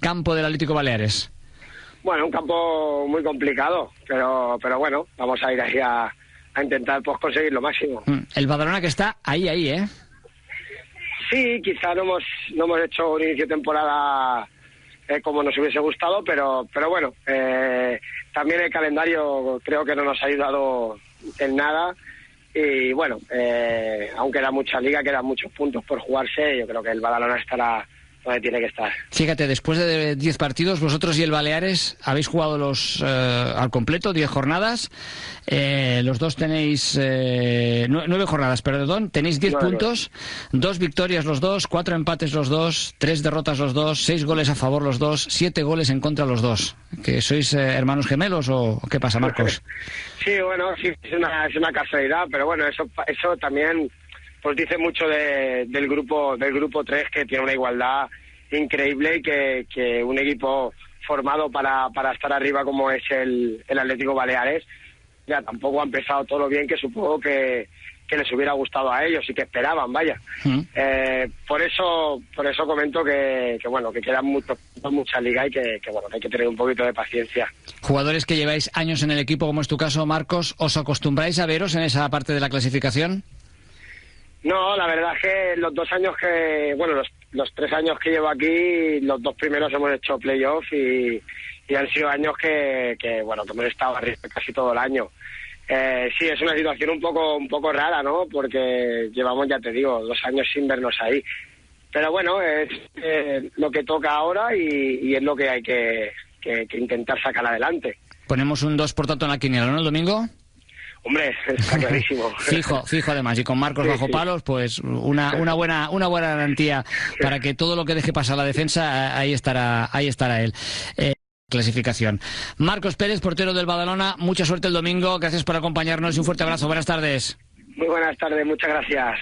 campo del Atlético Baleares? Bueno, un campo muy complicado, pero bueno, vamos a ir ahí a intentar pues conseguir lo máximo. El Badalona que está ahí, ¿eh? Sí, quizá no hemos hecho un inicio de temporada como nos hubiese gustado, pero bueno, también el calendario creo que no nos ha ayudado en nada. Y bueno, aunque queda mucha liga, quedan muchos puntos por jugarse, yo creo que el Badalona estará donde tiene que estar. Fíjate, después de 10 partidos, vosotros y el Baleares habéis jugado al completo, 10 jornadas. Los dos tenéis 9 jornadas, perdón. Tenéis 10 puntos, 2 victorias los dos, 4 empates los dos, 3 derrotas los dos, 6 goles a favor los dos, 7 goles en contra los dos. ¿Que sois hermanos gemelos o qué pasa, Marcos? Sí, bueno, sí, es una casualidad, pero bueno, eso también pues dice mucho del grupo 3, que tiene una igualdad increíble, y que un equipo formado para estar arriba como es el Atlético Baleares, ya tampoco ha empezado todo lo bien que supongo que les hubiera gustado a ellos y que esperaban, vaya. Por eso comento que bueno, que quedan mucha liga y que bueno, que hay que tener un poquito de paciencia. Jugadores que lleváis años en el equipo, como es tu caso, Marcos, ¿os acostumbráis a veros en esa parte de la clasificación? No, la verdad es que los 2 años los 3 años que llevo aquí, los 2 primeros hemos hecho playoff y han sido años que hemos estado arriba casi todo el año. Sí, es una situación un poco rara, ¿no? Porque llevamos, ya te digo, 2 años sin vernos ahí. Pero bueno, es lo que toca ahora y es lo que hay que intentar sacar adelante. Ponemos un 2 por tanto en la quiniela, ¿no? El domingo. Hombre, está clarísimo. Fijo además, y con Marcos bajo palos, pues una buena garantía para que todo lo que deje pasar la defensa, ahí estará él. Clasificación. Marcos Pérez, portero del Badalona, mucha suerte el domingo, gracias por acompañarnos y un fuerte abrazo, buenas tardes. Muy buenas tardes, muchas gracias.